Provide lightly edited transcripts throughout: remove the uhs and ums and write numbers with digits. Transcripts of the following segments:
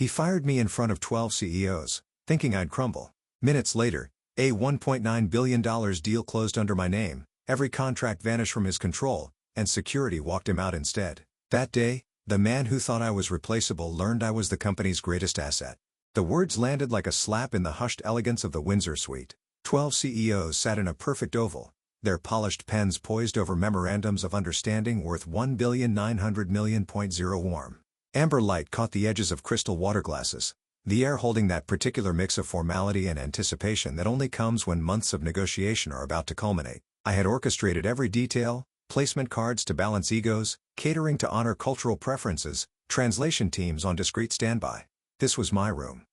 He fired me in front of 12 CEOs, thinking I'd crumble. Minutes later, a $1.9 billion deal closed under my name, every contract vanished from his control, and security walked him out instead. That day, the man who thought I was replaceable learned I was the company's greatest asset. The words landed like a slap in the hushed elegance of the Windsor suite. 12 CEOs sat in a perfect oval, their polished pens poised over memorandums of understanding worth $1,900,000,000. Warm amber light caught the edges of crystal water glasses, the air holding that particular mix of formality and anticipation that only comes when months of negotiation are about to culminate. I had orchestrated every detail, placement cards to balance egos, catering to honor cultural preferences, translation teams on discreet standby. This was my room.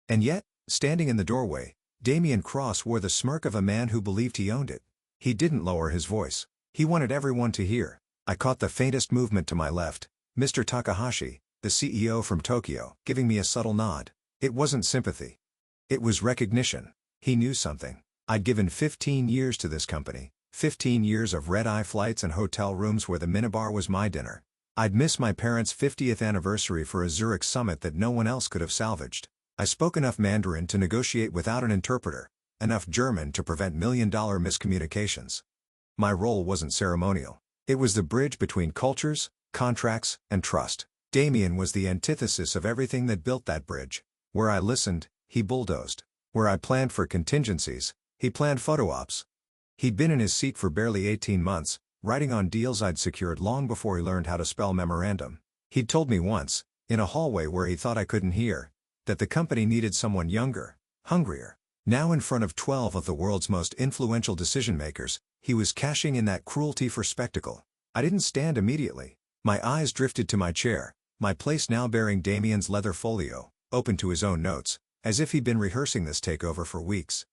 And yet, standing in the doorway, Damien Cross wore the smirk of a man who believed he owned it. He didn't lower his voice. He wanted everyone to hear. I caught the faintest movement to my left, Mr. Takahashi, the CEO from Tokyo, giving me a subtle nod. It wasn't sympathy. It was recognition. He knew something. I'd given 15 years to this company, 15 years of red-eye flights and hotel rooms where the minibar was my dinner. I'd miss my parents' 50th anniversary for a Zurich summit that no one else could have salvaged. I spoke enough Mandarin to negotiate without an interpreter, enough German to prevent million-dollar miscommunications. My role wasn't ceremonial. It was the bridge between cultures, contracts, and trust. Damien was the antithesis of everything that built that bridge. Where I listened, he bulldozed. Where I planned for contingencies, he planned photo ops. He'd been in his seat for barely 18 months, writing on deals I'd secured long before he learned how to spell memorandum. He'd told me once, in a hallway where he thought I couldn't hear, that the company needed someone younger, hungrier. Now in front of 12 of the world's most influential decision-makers, he was cashing in that cruelty for spectacle. I didn't stand immediately. My eyes drifted to my chair, my place now bearing Damien's leather folio, open to his own notes, as if he'd been rehearsing this takeover for weeks.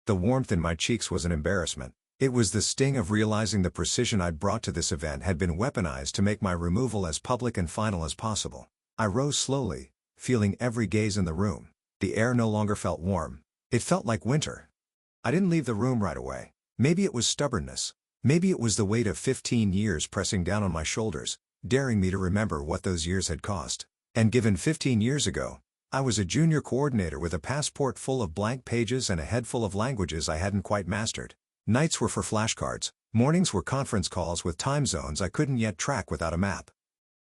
The warmth in my cheeks was an embarrassment. It was the sting of realizing the precision I'd brought to this event had been weaponized to make my removal as public and final as possible. I rose slowly, feeling every gaze in the room. The air no longer felt warm. It felt like winter. I didn't leave the room right away. Maybe it was stubbornness. Maybe it was the weight of 15 years pressing down on my shoulders, daring me to remember what those years had cost. And given 15 years ago, I was a junior coordinator with a passport full of blank pages and a head full of languages I hadn't quite mastered. Nights were for flashcards, mornings were conference calls with time zones I couldn't yet track without a map.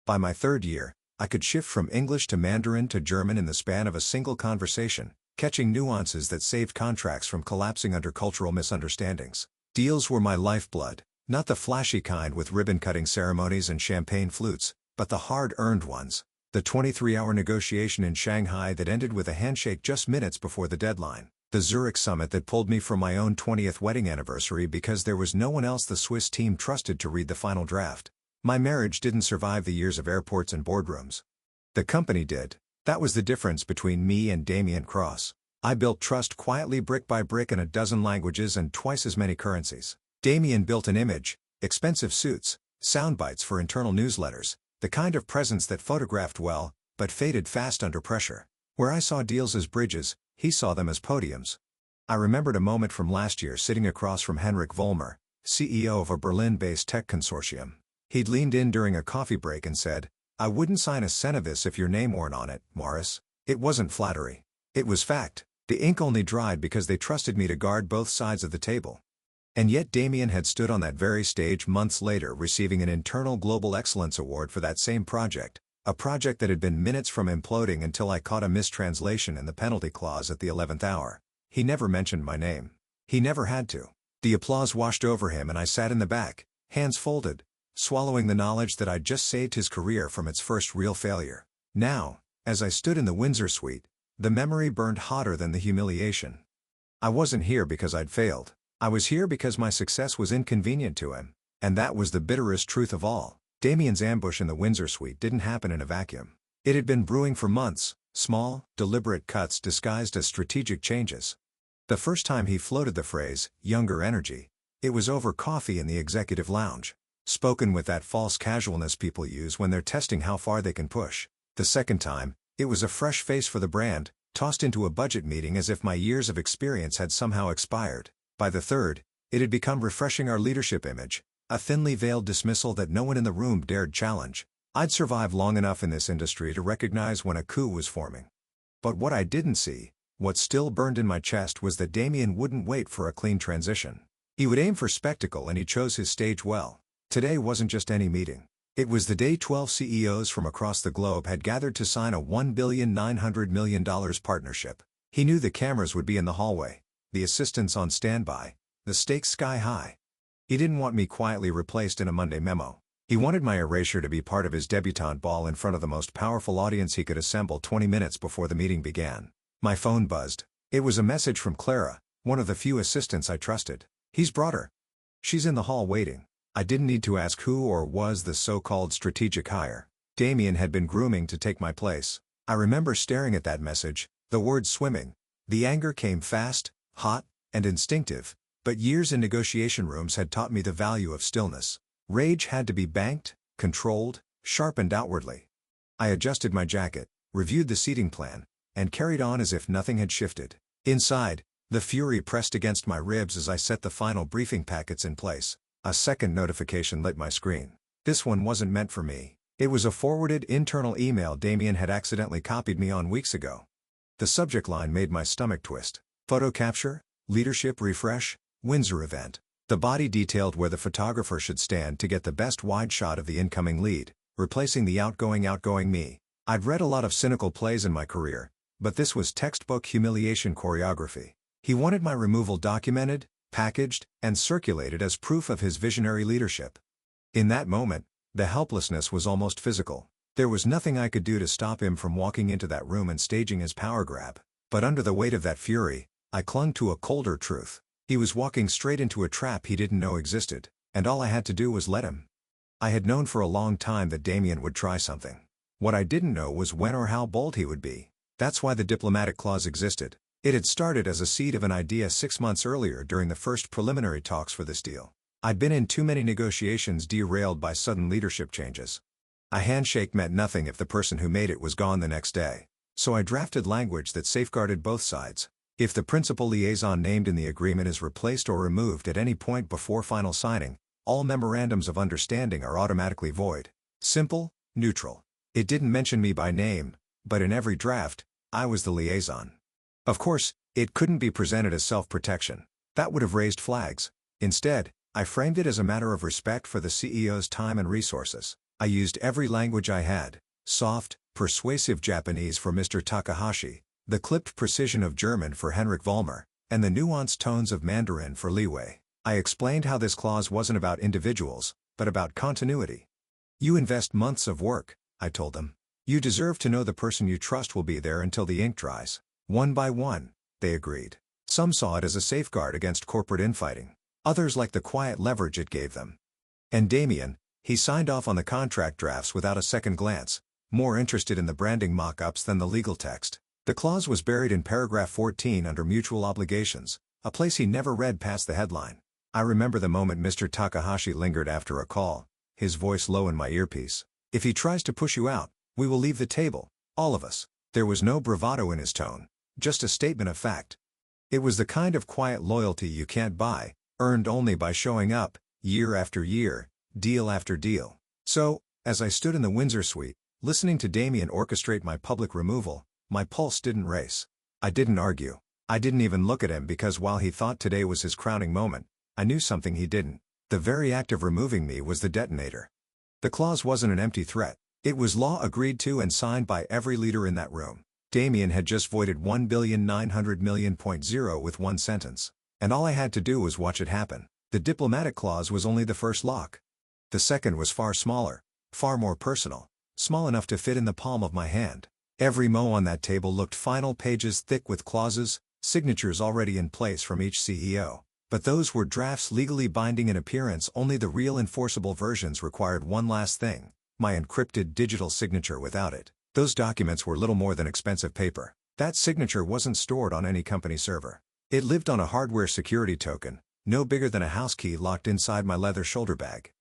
By my third year, I could shift from English to Mandarin to German in the span of a single conversation, catching nuances that saved contracts from collapsing under cultural misunderstandings. Deals were my lifeblood, not the flashy kind with ribbon-cutting ceremonies and champagne flutes, but the hard-earned ones. The 23-hour negotiation in Shanghai that ended with a handshake just minutes before the deadline. The Zurich summit that pulled me from my own 20th wedding anniversary because there was no one else the Swiss team trusted to read the final draft. My marriage didn't survive the years of airports and boardrooms. The company did. That was the difference between me and Damien Cross. I built trust quietly brick by brick in a dozen languages and twice as many currencies. Damien built an image, expensive suits, sound bites for internal newsletters, the kind of presence that photographed well, but faded fast under pressure. Where I saw deals as bridges, he saw them as podiums. I remembered a moment from last year sitting across from Henrik Vollmer, CEO of a Berlin-based tech consortium. He'd leaned in during a coffee break and said, "I wouldn't sign a cent of this if your name weren't on it, Morris." It wasn't flattery. It was fact. The ink only dried because they trusted me to guard both sides of the table. And yet Damien had stood on that very stage months later receiving an internal Global Excellence Award for that same project, a project that had been minutes from imploding until I caught a mistranslation in the penalty clause at the 11th hour. He never mentioned my name. He never had to. The applause washed over him and I sat in the back, hands folded, swallowing the knowledge that I'd just saved his career from its first real failure. Now, as I stood in the Windsor suite, the memory burned hotter than the humiliation. I wasn't here because I'd failed. I was here because my success was inconvenient to him. And that was the bitterest truth of all. Damien's ambush in the Windsor suite didn't happen in a vacuum. It had been brewing for months, small, deliberate cuts disguised as strategic changes. The first time he floated the phrase, "younger energy," it was over coffee in the executive lounge. Spoken with that false casualness people use when they're testing how far they can push. The second time, it was a fresh face for the brand, tossed into a budget meeting as if my years of experience had somehow expired. By the third, it had become refreshing our leadership image, a thinly veiled dismissal that no one in the room dared challenge. I'd survived long enough in this industry to recognize when a coup was forming. But what I didn't see, what still burned in my chest, was that Damien wouldn't wait for a clean transition. He would aim for spectacle, and he chose his stage well. Today wasn't just any meeting. It was the day 12 CEOs from across the globe had gathered to sign a $1,900,000,000 partnership. He knew the cameras would be in the hallway, the assistants on standby, the stakes sky high. He didn't want me quietly replaced in a Monday memo. He wanted my erasure to be part of his debutante ball in front of the most powerful audience he could assemble 20 minutes before the meeting began. My phone buzzed. It was a message from Clara, one of the few assistants I trusted. "He's brought her. She's in the hall waiting." I didn't need to ask who or was the so-called strategic hire. Damien had been grooming to take my place. I remember staring at that message, the words swimming. The anger came fast, hot, and instinctive, but years in negotiation rooms had taught me the value of stillness. Rage had to be banked, controlled, sharpened outwardly. I adjusted my jacket, reviewed the seating plan, and carried on as if nothing had shifted. Inside, the fury pressed against my ribs as I set the final briefing packets in place. A second notification lit my screen. This one wasn't meant for me. It was a forwarded internal email Damien had accidentally copied me on weeks ago. The subject line made my stomach twist. Photo capture, leadership refresh, Windsor event. The body detailed where the photographer should stand to get the best wide shot of the incoming lead, replacing the outgoing me. I'd read a lot of cynical plays in my career, but this was textbook humiliation choreography. He wanted my removal documented, packaged, and circulated as proof of his visionary leadership. In that moment, the helplessness was almost physical. There was nothing I could do to stop him from walking into that room and staging his power grab. But under the weight of that fury, I clung to a colder truth. He was walking straight into a trap he didn't know existed, and all I had to do was let him. I had known for a long time that Damien would try something. What I didn't know was when or how bold he would be. That's why the diplomatic clause existed. It had started as a seed of an idea 6 months earlier during the first preliminary talks for this deal. I'd been in too many negotiations derailed by sudden leadership changes. A handshake meant nothing if the person who made it was gone the next day. So I drafted language that safeguarded both sides. If the principal liaison named in the agreement is replaced or removed at any point before final signing, all memorandums of understanding are automatically void. Simple, neutral. It didn't mention me by name, but in every draft, I was the liaison. Of course, it couldn't be presented as self-protection. That would have raised flags. Instead, I framed it as a matter of respect for the CEO's time and resources. I used every language I had: soft, persuasive Japanese for Mr. Takahashi, the clipped precision of German for Henrik Vollmer, and the nuanced tones of Mandarin for Li Wei. I explained how this clause wasn't about individuals, but about continuity. "You invest months of work," I told them. "You deserve to know the person you trust will be there until the ink dries." One by one, they agreed. Some saw it as a safeguard against corporate infighting. Others liked the quiet leverage it gave them. And Damien, he signed off on the contract drafts without a second glance, more interested in the branding mock-ups than the legal text. The clause was buried in paragraph 14 under mutual obligations, a place he never read past the headline. I remember the moment Mr. Takahashi lingered after a call, his voice low in my earpiece. "If he tries to push you out, we will leave the table, all of us." There was no bravado in his tone, just a statement of fact. It was the kind of quiet loyalty you can't buy, earned only by showing up, year after year, deal after deal. So, as I stood in the Windsor suite, listening to Damien orchestrate my public removal, my pulse didn't race. I didn't argue. I didn't even look at him because while he thought today was his crowning moment, I knew something he didn't. The very act of removing me was the detonator. The clause wasn't an empty threat. It was law agreed to and signed by every leader in that room. Damien had just voided $1,900,000,000 with one sentence. And all I had to do was watch it happen. The diplomatic clause was only the first lock. The second was far smaller, far more personal, small enough to fit in the palm of my hand. Every mo on that table looked final pages thick with clauses, signatures already in place from each CEO. But those were drafts legally binding in appearance. Only the real enforceable versions required one last thing: my encrypted digital signature. Without it, those documents were little more than expensive paper. That signature wasn't stored on any company server. It lived on a hardware security token, no bigger than a house key locked inside my leather shoulder bag.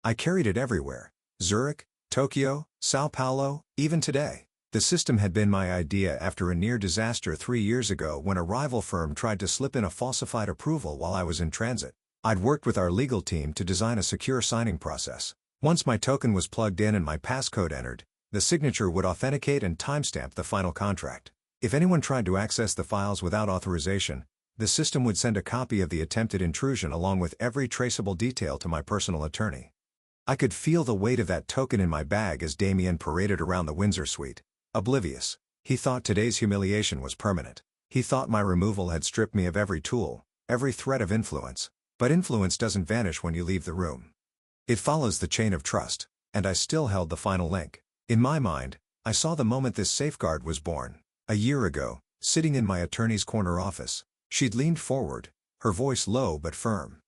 I carried it everywhere: Zurich, Tokyo, Sao Paulo, even today. The system had been my idea after a near disaster 3 years ago when a rival firm tried to slip in a falsified approval while I was in transit. I'd worked with our legal team to design a secure signing process. Once my token was plugged in and my passcode entered, the signature would authenticate and timestamp the final contract. If anyone tried to access the files without authorization, the system would send a copy of the attempted intrusion along with every traceable detail to my personal attorney. I could feel the weight of that token in my bag as Damien paraded around the Windsor suite. Oblivious. He thought today's humiliation was permanent. He thought my removal had stripped me of every tool, every thread of influence. But influence doesn't vanish when you leave the room. It follows the chain of trust, and I still held the final link. In my mind, I saw the moment this safeguard was born. A year ago, sitting in my attorney's corner office, she'd leaned forward, her voice low but firm.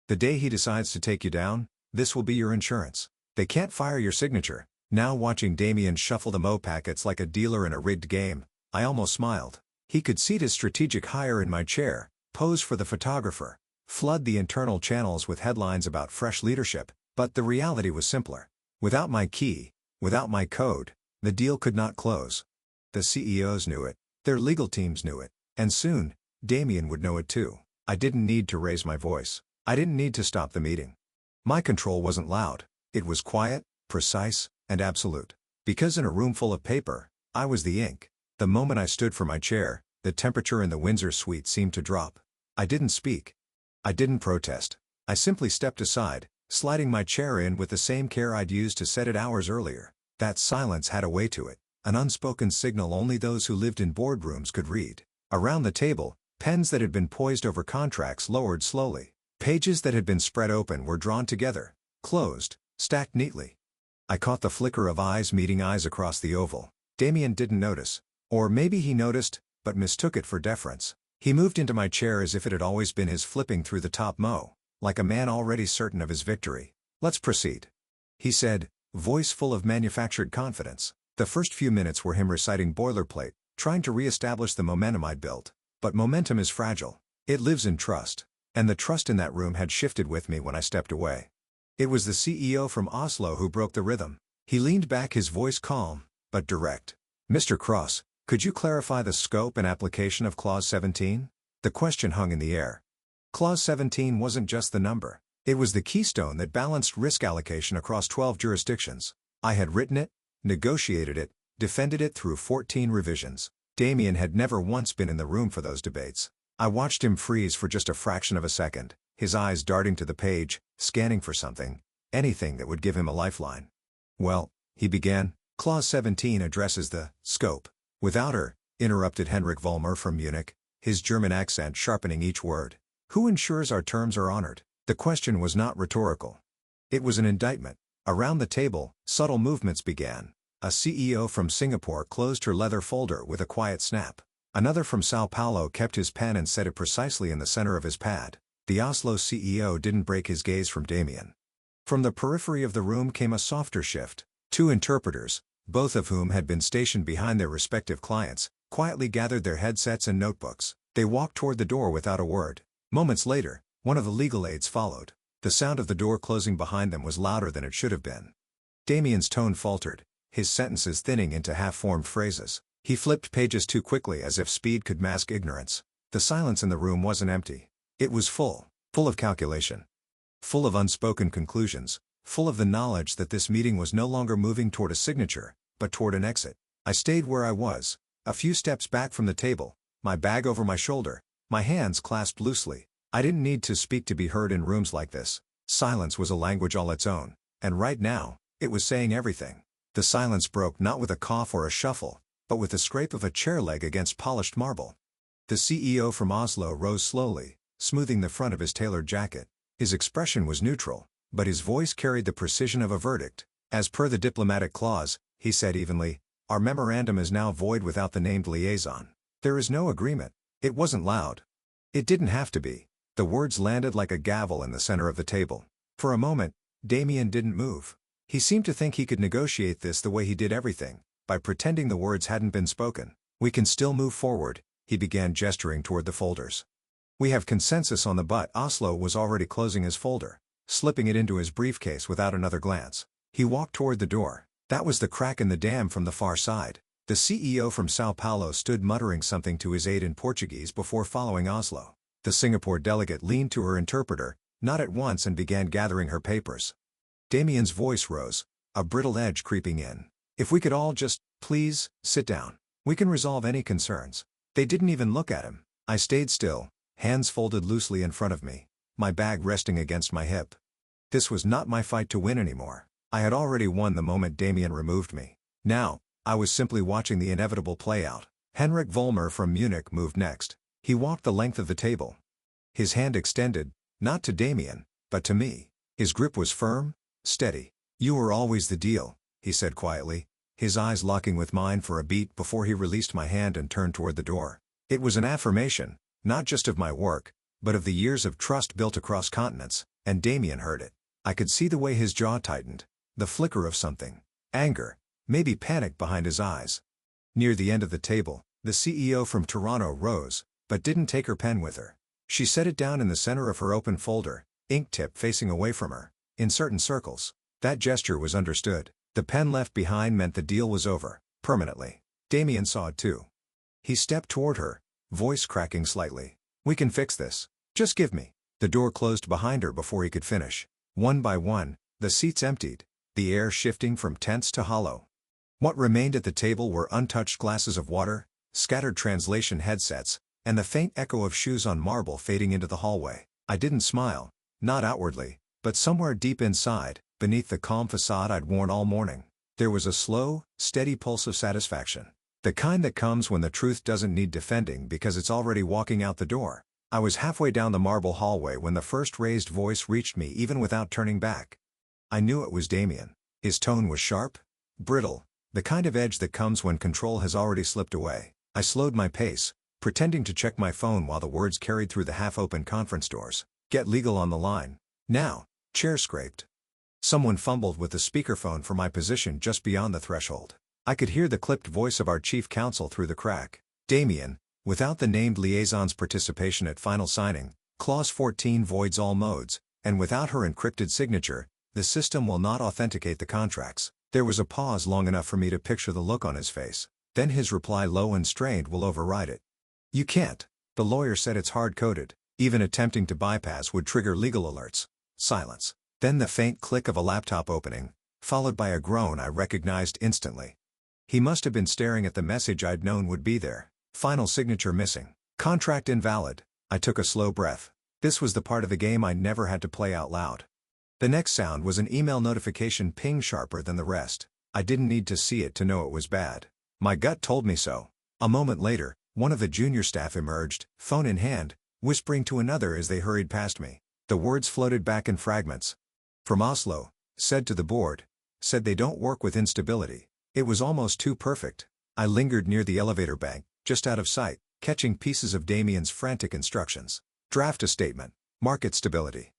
The day he decides to take you down, this will be your insurance. They can't fire your signature. Now watching Damien shuffle the Mo packets like a dealer in a rigged game, I almost smiled. He could seat his strategic hire in my chair, pose for the photographer, flood the internal channels with headlines about fresh leadership, but the reality was simpler. Without my key, without my code, the deal could not close. The CEOs knew it, their legal teams knew it, and soon, Damien would know it too. I didn't need to raise my voice. I didn't need to stop the meeting. My control wasn't loud. It was quiet, precise, and absolute. Because in a room full of paper, I was the ink. The moment I stood for my chair, the temperature in the Windsor suite seemed to drop. I didn't speak. I didn't protest. I simply stepped aside, sliding my chair in with the same care I'd used to set it hours earlier. That silence had a way to it, an unspoken signal only those who lived in boardrooms could read. Around the table, pens that had been poised over contracts lowered slowly. Pages that had been spread open were drawn together, closed, stacked neatly. I caught the flicker of eyes meeting eyes across the oval. Damien didn't notice. Or maybe he noticed, but mistook it for deference. He moved into my chair as if it had always been his, flipping through the top Mo, like a man already certain of his victory. "Let's proceed," he said, voice full of manufactured confidence. The first few minutes were him reciting boilerplate, trying to re-establish the momentum I'd built. But momentum is fragile. It lives in trust. And the trust in that room had shifted with me when I stepped away. It was the CEO from Oslo who broke the rhythm. He leaned back, his voice calm, but direct. "Mr. Cross, could you clarify the scope and application of Clause 17? The question hung in the air. Clause 17 wasn't just the number. It was the keystone that balanced risk allocation across 12 jurisdictions. I had written it, negotiated it, defended it through 14 revisions. Damien had never once been in the room for those debates. I watched him freeze for just a fraction of a second, his eyes darting to the page, scanning for something, anything that would give him a lifeline. "Well," he began, "Clause 17 addresses the scope." "Without her," interrupted Henrik Vollmer from Munich, his German accent sharpening each word. "Who ensures our terms are honored?" The question was not rhetorical. It was an indictment. Around the table, subtle movements began. A CEO from Singapore closed her leather folder with a quiet snap. Another from Sao Paulo kept his pen and set it precisely in the center of his pad. The Oslo CEO didn't break his gaze from Damien. From the periphery of the room came a softer shift. Two interpreters, both of whom had been stationed behind their respective clients, quietly gathered their headsets and notebooks. They walked toward the door without a word. Moments later, one of the legal aides followed. The sound of the door closing behind them was louder than it should have been. Damien's tone faltered, his sentences thinning into half-formed phrases. He flipped pages too quickly as if speed could mask ignorance. The silence in the room wasn't empty. It was full of calculation. Full of unspoken conclusions, full of the knowledge that this meeting was no longer moving toward a signature, but toward an exit. I stayed where I was, a few steps back from the table, my bag over my shoulder, my hands clasped loosely. I didn't need to speak to be heard in rooms like this. Silence was a language all its own, and right now, it was saying everything. The silence broke not with a cough or a shuffle, but with the scrape of a chair leg against polished marble. The CEO from Oslo rose slowly, smoothing the front of his tailored jacket. His expression was neutral, but his voice carried the precision of a verdict. "As per the diplomatic clause," he said evenly, "our memorandum is now void without the named liaison. There is no agreement." It wasn't loud. It didn't have to be. The words landed like a gavel in the center of the table. For a moment, Damien didn't move. He seemed to think he could negotiate this the way he did everything, by pretending the words hadn't been spoken. "We can still move forward," he began, gesturing toward the folders. "We have consensus on the but." Oslo was already closing his folder, slipping it into his briefcase without another glance. He walked toward the door. That was the crack in the dam from the far side. The CEO from Sao Paulo stood muttering something to his aide in Portuguese before following Oslo. The Singapore delegate leaned to her interpreter, not at once, and began gathering her papers. Damien's voice rose, a brittle edge creeping in. "If we could all just, please, sit down. We can resolve any concerns. They didn't even look at him. I stayed still, hands folded loosely in front of me, my bag resting against my hip. This was not my fight to win anymore. I had already won the moment Damien removed me. Now, I was simply watching the inevitable play out. Henrik Vollmer from Munich moved next. He walked the length of the table. His hand extended, not to Damien, but to me. His grip was firm, steady. "You were always the deal," he said quietly, his eyes locking with mine for a beat before he released my hand and turned toward the door. It was an affirmation, not just of my work, but of the years of trust built across continents, and Damien heard it. I could see the way his jaw tightened, the flicker of something, anger, maybe panic behind his eyes. Near the end of the table, the CEO from Toronto rose, but didn't take her pen with her. She set it down in the center of her open folder, ink tip facing away from her. In certain circles, that gesture was understood. The pen left behind meant the deal was over, permanently. Damien saw it too. He stepped toward her, voice cracking slightly. "We can fix this. Just give me." The door closed behind her before he could finish. One by one, the seats emptied, the air shifting from tense to hollow. What remained at the table were untouched glasses of water, scattered translation headsets, and the faint echo of shoes on marble fading into the hallway. I didn't smile, not outwardly, but somewhere deep inside, beneath the calm facade I'd worn all morning, there was a slow, steady pulse of satisfaction. The kind that comes when the truth doesn't need defending because it's already walking out the door. I was halfway down the marble hallway when the first raised voice reached me even without turning back. I knew it was Damien. His tone was sharp, brittle, the kind of edge that comes when control has already slipped away. I slowed my pace, pretending to check my phone while the words carried through the half-open conference doors. "Get legal on the line. Now." Chair scraped. Someone fumbled with the speakerphone for my position just beyond the threshold. I could hear the clipped voice of our chief counsel through the crack. "Damien, without the named liaison's participation at final signing, Clause 14 voids all modes, and without her encrypted signature, the system will not authenticate the contracts." There was a pause long enough for me to picture the look on his face. Then his reply, low and strained, "Will override it." "You can't." The lawyer said it's hard-coded. Even attempting to bypass would trigger legal alerts. Silence. Then the faint click of a laptop opening, followed by a groan I recognized instantly. He must have been staring at the message I'd known would be there. "Final signature missing. Contract invalid." I took a slow breath. This was the part of the game I never had to play out loud. The next sound was an email notification ping sharper than the rest. I didn't need to see it to know it was bad. My gut told me so. A moment later, one of the junior staff emerged, phone in hand, whispering to another as they hurried past me. The words floated back in fragments. "From Oslo, said to the board, said they don't work with instability." It was almost too perfect. I lingered near the elevator bank, just out of sight, catching pieces of Damien's frantic instructions. "Draft a statement. Market stability.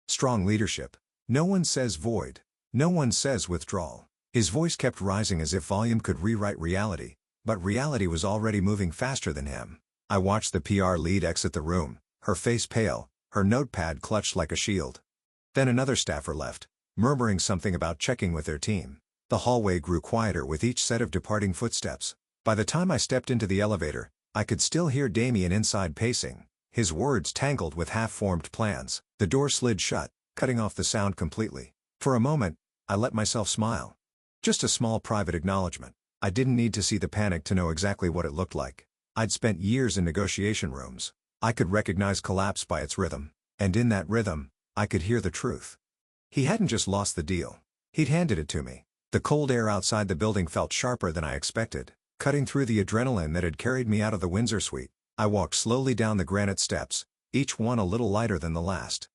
Strong leadership. No one says void. No one says withdrawal." His voice kept rising as if volume could rewrite reality, but reality was already moving faster than him. I watched the PR lead exit the room, her face pale, her notepad clutched like a shield. Then another staffer left, murmuring something about checking with their team. The hallway grew quieter with each set of departing footsteps. By the time I stepped into the elevator, I could still hear Damien inside pacing, his words tangled with half-formed plans. The door slid shut, cutting off the sound completely. For a moment, I let myself smile. Just a small private acknowledgement. I didn't need to see the panic to know exactly what it looked like. I'd spent years in negotiation rooms. I could recognize collapse by its rhythm. And in that rhythm, I could hear the truth. He hadn't just lost the deal. He'd handed it to me. The cold air outside the building felt sharper than I expected, cutting through the adrenaline that had carried me out of the Windsor suite. I walked slowly down the granite steps, each one a little lighter than the last.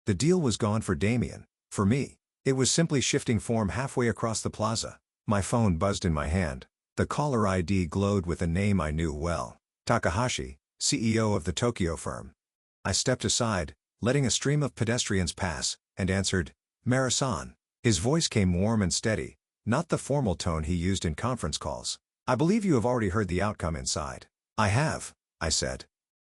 The deal was gone for Damien. For me, it was simply shifting form halfway across the plaza. My phone buzzed in my hand. The caller ID glowed with a name I knew well. Takahashi, CEO of the Tokyo firm. I stepped aside, letting a stream of pedestrians pass, and answered, "Marasan." His voice came warm and steady, not the formal tone he used in conference calls. "I believe you have already heard the outcome inside." "I have," I said.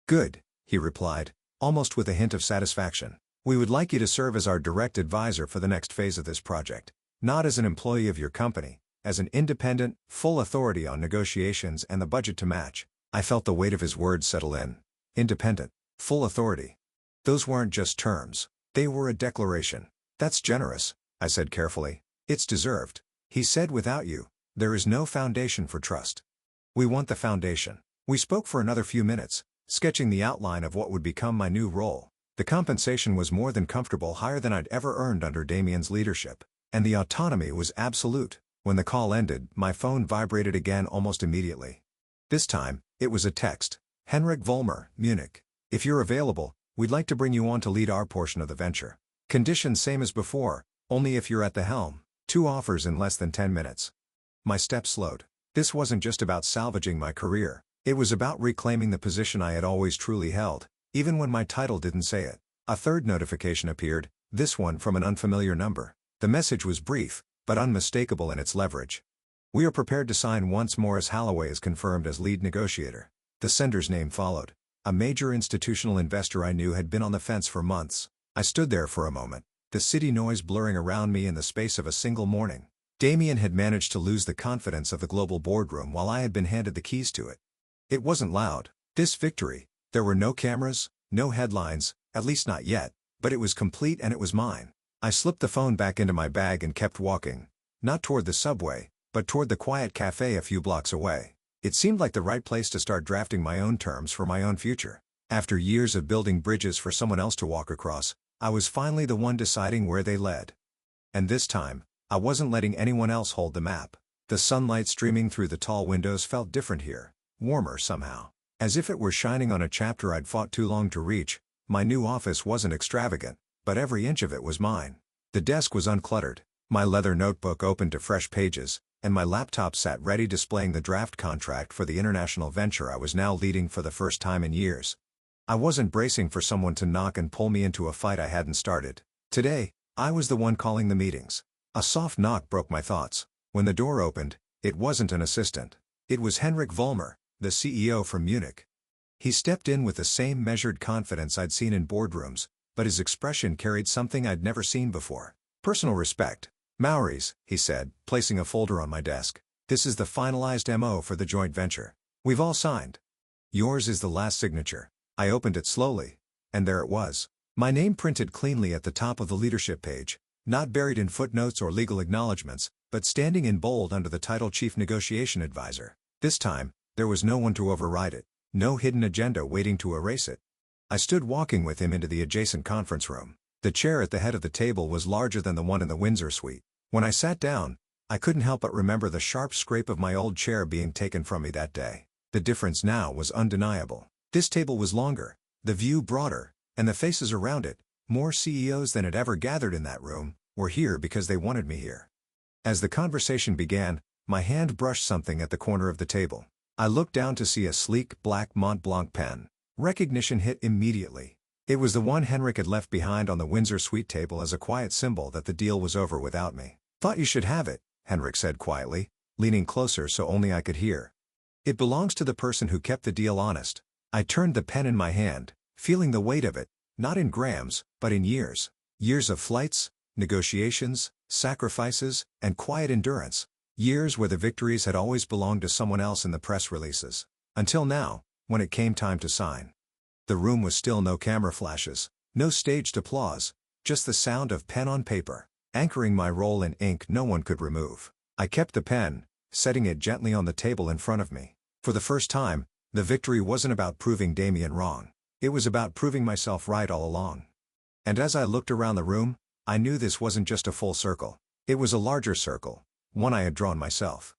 "Good," he replied, almost with a hint of satisfaction. "We would like you to serve as our direct advisor for the next phase of this project. Not as an employee of your company, as an independent, full authority on negotiations and the budget to match." I felt the weight of his words settle in. Independent, full authority. Those weren't just terms. They were a declaration. "That's generous," I said carefully. "It's deserved." He said, "Without you, there is no foundation for trust." We want the foundation. We spoke for another few minutes, sketching the outline of what would become my new role. The compensation was more than comfortable, higher than I'd ever earned under Damien's leadership. And the autonomy was absolute. When the call ended, my phone vibrated again almost immediately. This time, it was a text. Henrik Vollmer, Munich. If you're available, we'd like to bring you on to lead our portion of the venture. Conditions same as before, only if you're at the helm. 2 offers in less than 10 minutes. My steps slowed. This wasn't just about salvaging my career. It was about reclaiming the position I had always truly held, even when my title didn't say it. A third notification appeared, this one from an unfamiliar number. The message was brief, but unmistakable in its leverage. We are prepared to sign once Morris Holloway is confirmed as lead negotiator. The sender's name followed. A major institutional investor I knew had been on the fence for months. I stood there for a moment, the city noise blurring around me in the space of a single morning. Damien had managed to lose the confidence of the global boardroom while I had been handed the keys to it. It wasn't loud, this victory. There were no cameras, no headlines, at least not yet, but it was complete and it was mine. I slipped the phone back into my bag and kept walking, not toward the subway, but toward the quiet cafe a few blocks away. It seemed like the right place to start drafting my own terms for my own future. After years of building bridges for someone else to walk across, I was finally the one deciding where they led. And this time, I wasn't letting anyone else hold the map. The sunlight streaming through the tall windows felt different here, warmer somehow. As if it were shining on a chapter I'd fought too long to reach. My new office wasn't extravagant, but every inch of it was mine. The desk was uncluttered, my leather notebook open to fresh pages, and my laptop sat ready displaying the draft contract for the international venture I was now leading for the first time in years. I wasn't bracing for someone to knock and pull me into a fight I hadn't started. Today, I was the one calling the meetings. A soft knock broke my thoughts. When the door opened, it wasn't an assistant. It was Henrik Vollmer, the CEO from Munich. He stepped in with the same measured confidence I'd seen in boardrooms, but his expression carried something I'd never seen before. Personal respect. Maoris, he said, placing a folder on my desk. This is the finalized MO for the joint venture. We've all signed. Yours is the last signature. I opened it slowly, and there it was. My name printed cleanly at the top of the leadership page, not buried in footnotes or legal acknowledgments, but standing in bold under the title Chief Negotiation Advisor. This time, there was no one to override it, no hidden agenda waiting to erase it. I stood walking with him into the adjacent conference room. The chair at the head of the table was larger than the one in the Windsor suite. When I sat down, I couldn't help but remember the sharp scrape of my old chair being taken from me that day. The difference now was undeniable. This table was longer, the view broader, and the faces around it, more CEOs than had ever gathered in that room, were here because they wanted me here. As the conversation began, my hand brushed something at the corner of the table. I looked down to see a sleek, black Mont Blanc pen. Recognition hit immediately. It was the one Henrik had left behind on the Windsor suite table as a quiet symbol that the deal was over without me. Thought you should have it, Henrik said quietly, leaning closer so only I could hear. It belongs to the person who kept the deal honest. I turned the pen in my hand, feeling the weight of it, not in grams, but in years. Years of flights, negotiations, sacrifices, and quiet endurance. Years where the victories had always belonged to someone else in the press releases. Until now, when it came time to sign. The room was still, no camera flashes, no staged applause, just the sound of pen on paper, anchoring my role in ink no one could remove. I kept the pen, setting it gently on the table in front of me. For the first time, the victory wasn't about proving Damien wrong. It was about proving myself right all along. And as I looked around the room, I knew this wasn't just a full circle. It was a larger circle, one I had drawn myself.